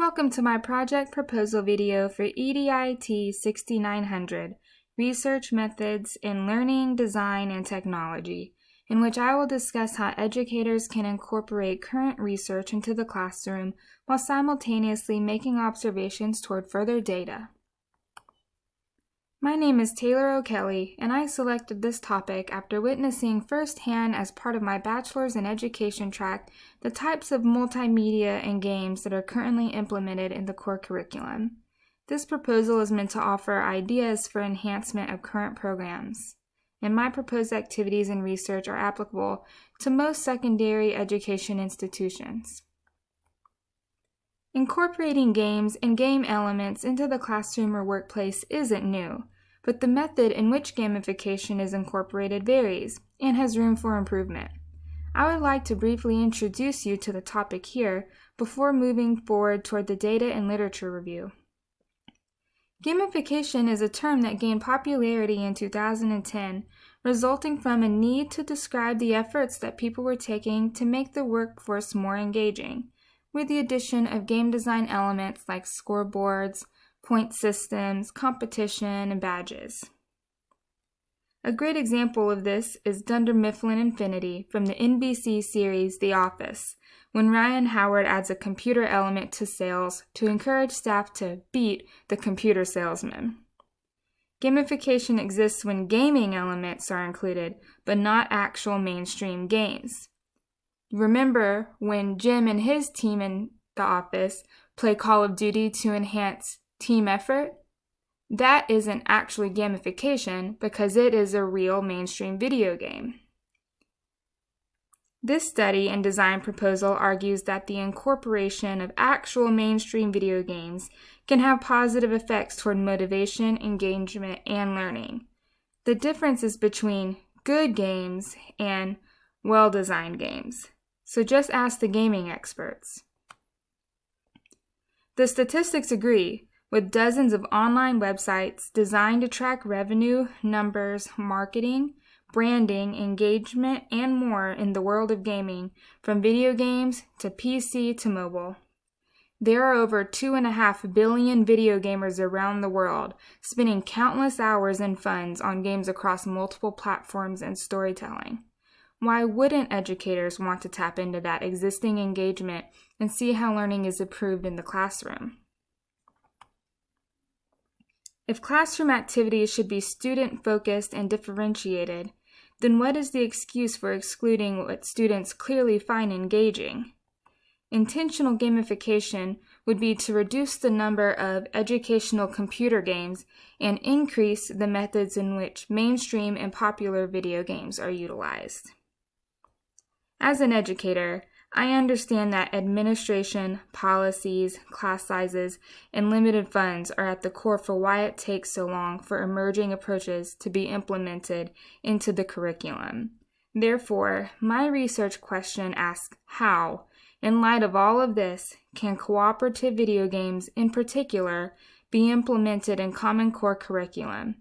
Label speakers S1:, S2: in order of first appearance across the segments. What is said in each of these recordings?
S1: Welcome to my project proposal video for EDIT 6900, Research Methods in Learning, Design, and Technology, in which I will discuss how educators can incorporate current research into the classroom while simultaneously making observations toward further data. My name is Taylor O'Kelly, and I selected this topic after witnessing firsthand as part of my Bachelor's in Education track the types of multimedia and games that are currently implemented in the core curriculum. This proposal is meant to offer ideas for enhancement of current programs, and my proposed activities and research are applicable to most secondary education institutions. Incorporating games and game elements into the classroom or workplace isn't new, but the method in which gamification is incorporated varies and has room for improvement. I would like to briefly introduce you to the topic here before moving forward toward the data and literature review. Gamification is a term that gained popularity in 2010, resulting from a need to describe the efforts that people were taking to make the workforce more engaging, with the addition of game design elements like scoreboards, point systems, competition, and badges. A great example of this is Dunder Mifflin Infinity from the NBC series The Office, when Ryan Howard adds a computer element to sales to encourage staff to beat the computer salesman. Gamification exists when gaming elements are included, but not actual mainstream games. Remember when Jim and his team in The Office play Call of Duty to enhance team effort? That isn't actually gamification because it is a real mainstream video game. This study and design proposal argues that the incorporation of actual mainstream video games can have positive effects toward motivation, engagement, and learning. The difference is between good games and well-designed games. So just ask the gaming experts. The statistics agree, with dozens of online websites designed to track revenue, numbers, marketing, branding, engagement, and more in the world of gaming, from video games to PC to mobile. There are over 2.5 billion video gamers around the world, spending countless hours and funds on games across multiple platforms and storytelling. Why wouldn't educators want to tap into that existing engagement and see how learning is improved in the classroom? If classroom activities should be student-focused and differentiated, then what is the excuse for excluding what students clearly find engaging? Intentional gamification would be to reduce the number of educational computer games and increase the methods in which mainstream and popular video games are utilized. As an educator, I understand that administration, policies, class sizes, and limited funds are at the core for why it takes so long for emerging approaches to be implemented into the curriculum. Therefore, my research question asks how, in light of all of this, can cooperative video games in particular be implemented in Common Core curriculum,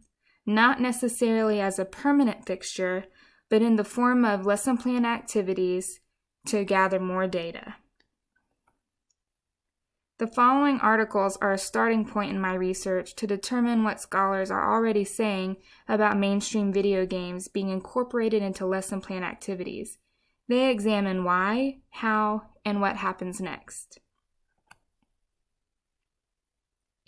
S1: not necessarily as a permanent fixture, but in the form of lesson plan activities to gather more data. The following articles are a starting point in my research to determine what scholars are already saying about mainstream video games being incorporated into lesson plan activities. They examine why, how, and what happens next.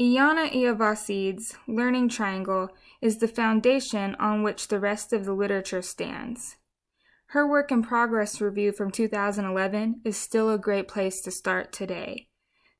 S1: Iyana Iyavasid's Learning Triangle is the foundation on which the rest of the literature stands. Her work in progress review from 2011 is still a great place to start today.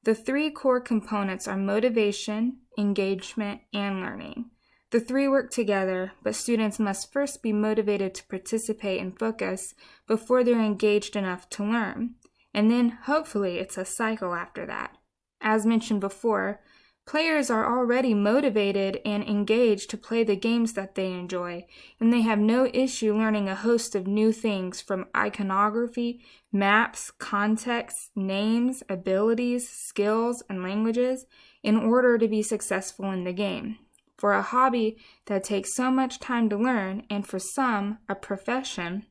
S1: The three core components are motivation, engagement, and learning. The three work together, but students must first be motivated to participate and focus before they're engaged enough to learn. And then, hopefully, it's a cycle after that. As mentioned before, players are already motivated and engaged to play the games that they enjoy, and they have no issue learning a host of new things from iconography, maps, contexts, names, abilities, skills, and languages in order to be successful in the game. For a hobby that takes so much time to learn, and for some, a profession,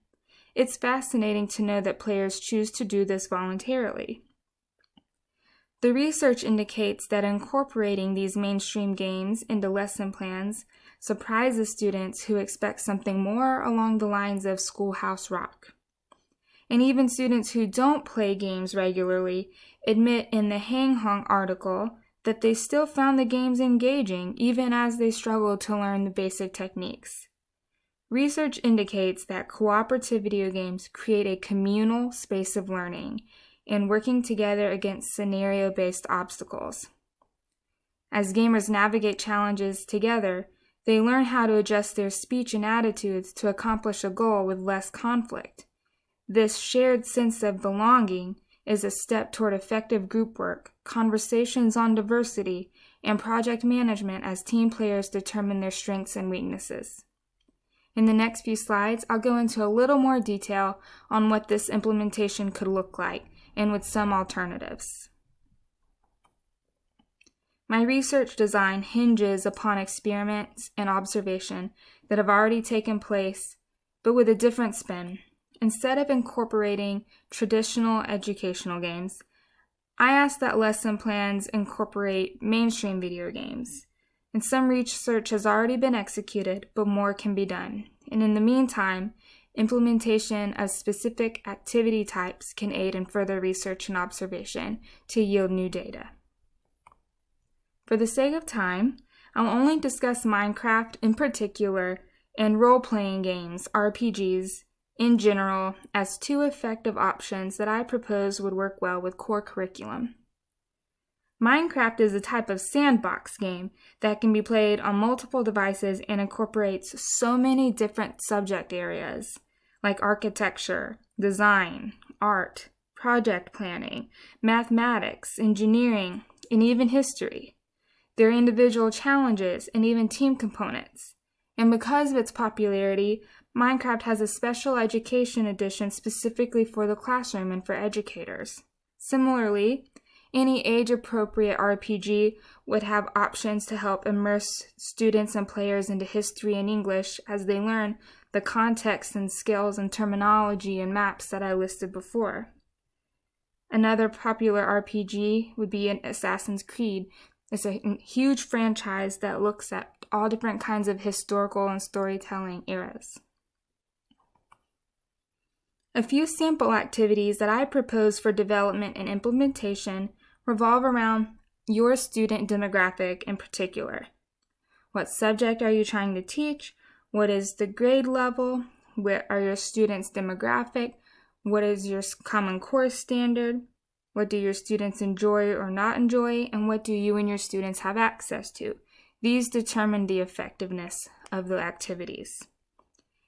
S1: it's fascinating to know that players choose to do this voluntarily. The research indicates that incorporating these mainstream games into lesson plans surprises students who expect something more along the lines of Schoolhouse Rock. And even students who don't play games regularly admit in the Hang Hong article that they still found the games engaging even as they struggled to learn the basic techniques. Research indicates that cooperative video games create a communal space of learning and working together against scenario-based obstacles. As gamers navigate challenges together, they learn how to adjust their speech and attitudes to accomplish a goal with less conflict. This shared sense of belonging is a step toward effective group work, conversations on diversity, and project management as team players determine their strengths and weaknesses. In the next few slides, I'll go into a little more detail on what this implementation could look like, and with some alternatives. My research design hinges upon experiments and observation that have already taken place, but with a different spin. Instead of incorporating traditional educational games, I asked that lesson plans incorporate mainstream video games. And some research has already been executed, but more can be done. And in the meantime, implementation of specific activity types can aid in further research and observation to yield new data. For the sake of time, I'll only discuss Minecraft in particular and role-playing games, RPGs, in general as two effective options that I propose would work well with core curriculum. Minecraft is a type of sandbox game that can be played on multiple devices and incorporates so many different subject areas like architecture, design, art, project planning, mathematics, engineering, and even history. There are individual challenges and even team components. And because of its popularity, Minecraft has a special education edition specifically for the classroom and for educators. Similarly, any age-appropriate RPG would have options to help immerse students and players into history and English as they learn the context and skills and terminology and maps that I listed before. Another popular RPG would be an Assassin's Creed. It's a huge franchise that looks at all different kinds of historical and storytelling eras. A few sample activities that I propose for development and implementation revolve around your student demographic in particular. What subject are you trying to teach? What is the grade level? What are your students' demographic? What is your common core standard? What do your students enjoy or not enjoy? And what do you and your students have access to? These determine the effectiveness of the activities.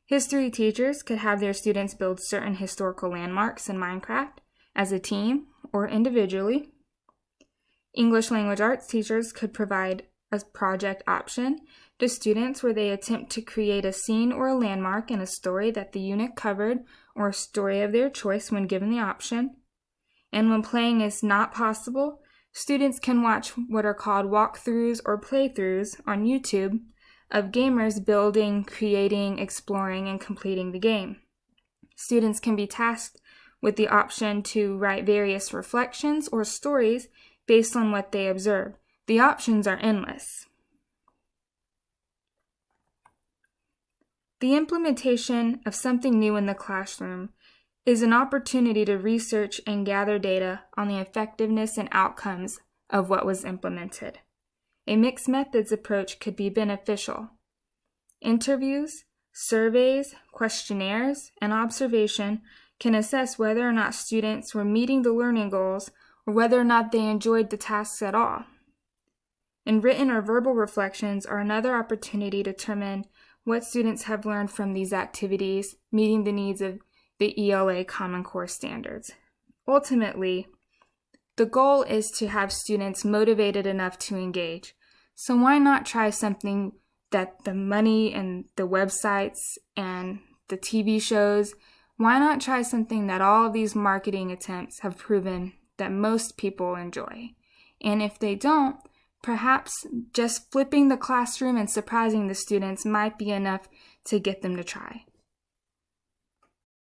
S1: History teachers could have their students build certain historical landmarks in Minecraft as a team or individually. English language arts teachers could provide a project option to students where they attempt to create a scene or a landmark in a story that the unit covered or a story of their choice when given the option. And when playing is not possible, students can watch what are called walkthroughs or playthroughs on YouTube of gamers building, creating, exploring, and completing the game. Students can be tasked with the option to write various reflections or stories based on what they observe. The options are endless. The implementation of something new in the classroom is an opportunity to research and gather data on the effectiveness and outcomes of what was implemented. A mixed methods approach could be beneficial. Interviews, surveys, questionnaires, and observation can assess whether or not students were meeting the learning goals or whether or not they enjoyed the tasks at all. And written or verbal reflections are another opportunity to determine what students have learned from these activities, meeting the needs of the ELA Common Core standards. Ultimately, the goal is to have students motivated enough to engage. So why not try something that the money and the websites and the TV shows, why not try something that all of these marketing attempts have proven that most people enjoy? And if they don't, perhaps just flipping the classroom and surprising the students might be enough to get them to try.